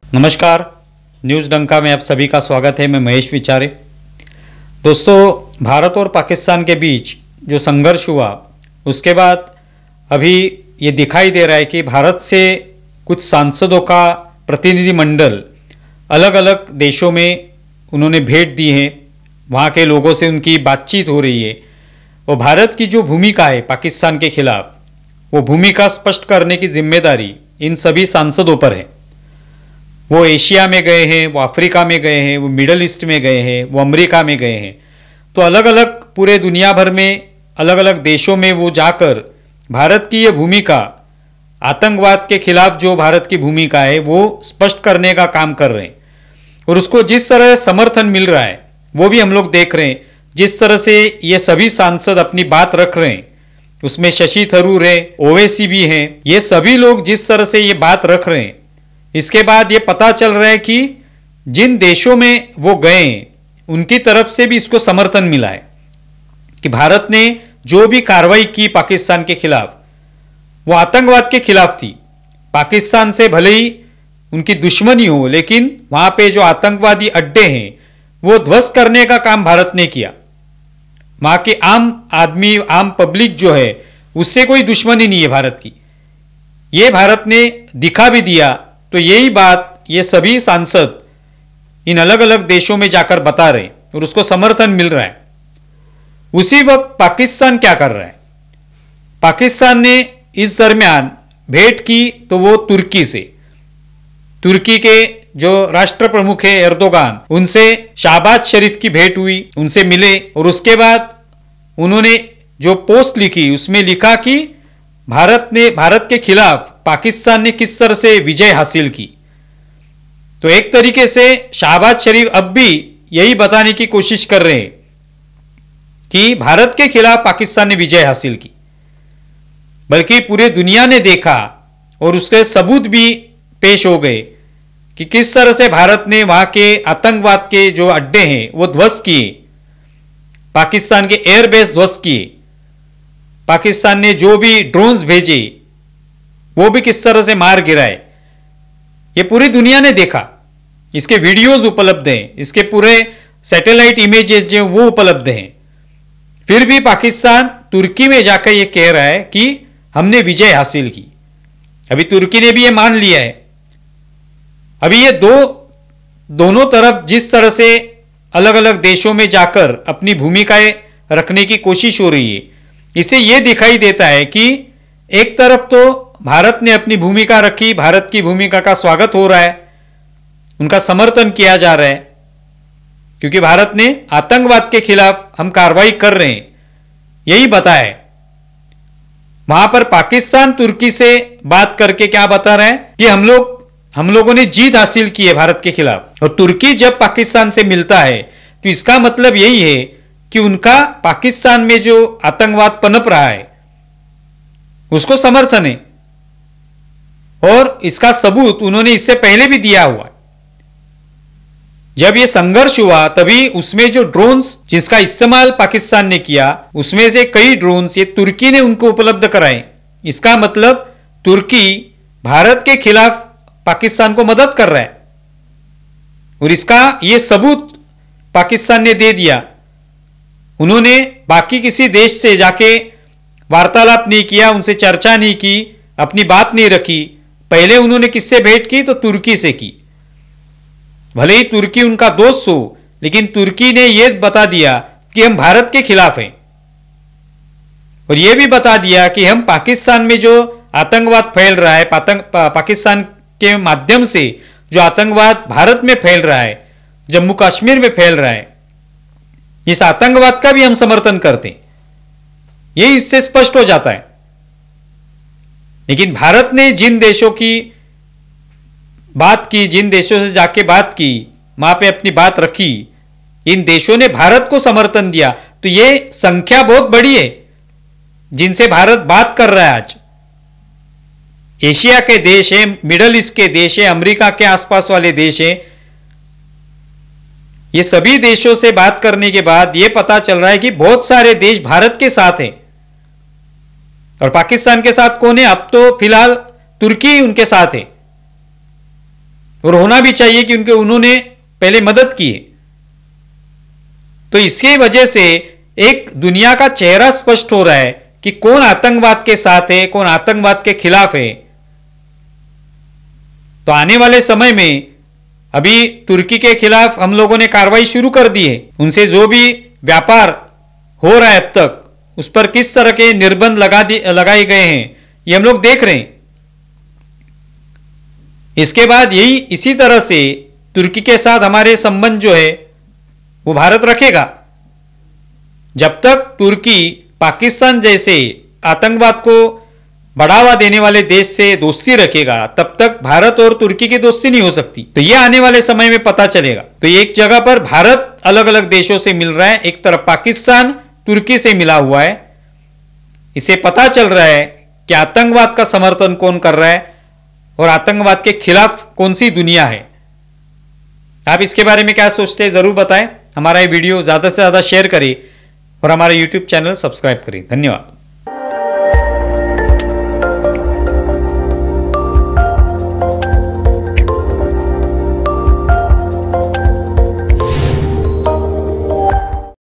नमस्कार, न्यूज़ डंका में आप सभी का स्वागत है। मैं महेश विचारे। दोस्तों, भारत और पाकिस्तान के बीच जो संघर्ष हुआ उसके बाद अभी ये दिखाई दे रहा है कि भारत से कुछ सांसदों का प्रतिनिधिमंडल अलग अलग देशों में उन्होंने भेंट दी है। वहाँ के लोगों से उनकी बातचीत हो रही है और भारत की जो भूमिका है पाकिस्तान के खिलाफ, वो भूमिका स्पष्ट करने की जिम्मेदारी इन सभी सांसदों पर है। वो एशिया में गए हैं, वो अफ्रीका में गए हैं, वो मिडल ईस्ट में गए हैं, वो अमेरिका में गए हैं। तो अलग अलग पूरे दुनिया भर में अलग अलग देशों में वो जाकर भारत की ये भूमिका, आतंकवाद के खिलाफ जो भारत की भूमिका है वो स्पष्ट करने का काम कर रहे हैं। और उसको जिस तरह समर्थन मिल रहा है वो भी हम लोग देख रहे हैं। जिस तरह से ये सभी सांसद अपनी बात रख रहे हैं, उसमें शशि थरूर है, ओवैसी भी हैं, ये सभी लोग जिस तरह से ये बात रख रहे हैं, इसके बाद ये पता चल रहा है कि जिन देशों में वो गए उनकी तरफ से भी इसको समर्थन मिला है कि भारत ने जो भी कार्रवाई की पाकिस्तान के खिलाफ, वो आतंकवाद के खिलाफ थी। पाकिस्तान से भले ही उनकी दुश्मनी हो, लेकिन वहां पे जो आतंकवादी अड्डे हैं वो ध्वस्त करने का काम भारत ने किया। वहां के आम आदमी, आम पब्लिक जो है, उससे कोई दुश्मनी नहीं है भारत की। ये भारत ने दिखा भी दिया। तो यही बात ये सभी सांसद इन अलग अलग देशों में जाकर बता रहे और उसको समर्थन मिल रहा है। उसी वक्त पाकिस्तान क्या कर रहा है? पाकिस्तान ने इस दरमियान भेंट की तो वो तुर्की से, तुर्की के जो राष्ट्र प्रमुख है एर्दोगान, उनसे शहबाज शरीफ की भेंट हुई, उनसे मिले। और उसके बाद उन्होंने जो पोस्ट लिखी उसमें लिखा कि भारत के खिलाफ पाकिस्तान ने किस तरह से विजय हासिल की। तो एक तरीके से शहबाज शरीफ अब भी यही बताने की कोशिश कर रहे हैं कि भारत के खिलाफ पाकिस्तान ने विजय हासिल की, बल्कि पूरे दुनिया ने देखा और उसके सबूत भी पेश हो गए कि किस तरह से भारत ने वहां के आतंकवाद के जो अड्डे हैं वो ध्वस्त किए, पाकिस्तान के एयरबेस ध्वस्त किए, पाकिस्तान ने जो भी ड्रोन्स भेजे वो भी किस तरह से मार गिराए। ये पूरी दुनिया ने देखा। इसके वीडियोस उपलब्ध हैं, इसके पूरे सैटेलाइट इमेजेस जो वो उपलब्ध हैं। फिर भी पाकिस्तान तुर्की में जाकर ये कह रहा है कि हमने विजय हासिल की। अभी तुर्की ने भी ये मान लिया है। अभी ये दोनों तरफ जिस तरह से अलग अलग देशों में जाकर अपनी भूमिकाएं रखने की कोशिश हो रही है, इसे यह दिखाई देता है कि एक तरफ तो भारत ने अपनी भूमिका रखी, भारत की भूमिका का स्वागत हो रहा है, उनका समर्थन किया जा रहा है, क्योंकि भारत ने आतंकवाद के खिलाफ हम कार्रवाई कर रहे हैं यही बताया है। वहां पर पाकिस्तान तुर्की से बात करके क्या बता रहे हैं कि हम लोगों ने जीत हासिल की है भारत के खिलाफ। और तुर्की जब पाकिस्तान से मिलता है तो इसका मतलब यही है कि उनका पाकिस्तान में जो आतंकवाद पनप रहा है उसको समर्थन है। और इसका सबूत उन्होंने इससे पहले भी दिया हुआ है। जब यह संघर्ष हुआ तभी उसमें जो ड्रोन्स जिसका इस्तेमाल पाकिस्तान ने किया, उसमें से कई ड्रोन्स ये तुर्की ने उनको उपलब्ध कराए। इसका मतलब तुर्की भारत के खिलाफ पाकिस्तान को मदद कर रहा है और इसका यह सबूत पाकिस्तान ने दे दिया। उन्होंने बाकी किसी देश से जाके वार्तालाप नहीं किया, उनसे चर्चा नहीं की, अपनी बात नहीं रखी। पहले उन्होंने किससे भेंट की? तो तुर्की से की। भले ही तुर्की उनका दोस्त हो, लेकिन तुर्की ने यह बता दिया कि हम भारत के खिलाफ हैं और यह भी बता दिया कि हम पाकिस्तान में जो आतंकवाद फैल रहा है, पाकिस्तान के माध्यम से जो आतंकवाद भारत में फैल रहा है, जम्मू कश्मीर में फैल रहा है, इस आतंकवाद का भी हम समर्थन करते हैं। यही इससे स्पष्ट हो जाता है। लेकिन भारत ने जिन देशों की बात की, जिन देशों से जाके बात की, वहां पे अपनी बात रखी, इन देशों ने भारत को समर्थन दिया। तो ये संख्या बहुत बड़ी है जिनसे भारत बात कर रहा है। आज एशिया के देश है, मिडल ईस्ट के देश है, अमेरिका के आसपास वाले देश हैं। ये सभी देशों से बात करने के बाद यह पता चल रहा है कि बहुत सारे देश भारत के साथ हैं। और पाकिस्तान के साथ कौन है? अब तो फिलहाल तुर्की उनके साथ है। और होना भी चाहिए कि उन्होंने पहले मदद की है। तो इसकी वजह से एक दुनिया का चेहरा स्पष्ट हो रहा है कि कौन आतंकवाद के साथ है, कौन आतंकवाद के खिलाफ है। तो आने वाले समय में अभी तुर्की के खिलाफ हम लोगों ने कार्रवाई शुरू कर दी है। उनसे जो भी व्यापार हो रहा है अब तक, उस पर किस तरह के निर्बंध लगाए गए हैं, ये हम लोग देख रहे हैं। इसके बाद इसी तरह से तुर्की के साथ हमारे संबंध जो है वो भारत रखेगा। जब तक तुर्की पाकिस्तान जैसे आतंकवाद को बढ़ावा देने वाले देश से दोस्ती रखेगा, तब तक भारत और तुर्की की दोस्ती नहीं हो सकती। तो ये आने वाले समय में पता चलेगा। तो एक जगह पर भारत अलग अलग देशों से मिल रहा है, एक तरफ पाकिस्तान तुर्की से मिला हुआ है। इसे पता चल रहा है कि आतंकवाद का समर्थन कौन कर रहा है और आतंकवाद के खिलाफ कौन सी दुनिया है। आप इसके बारे में क्या सोचते हैं, जरूर बताएं। हमारा ये वीडियो ज्यादा से ज्यादा शेयर करें और हमारा YouTube चैनल सब्सक्राइब करें। धन्यवाद।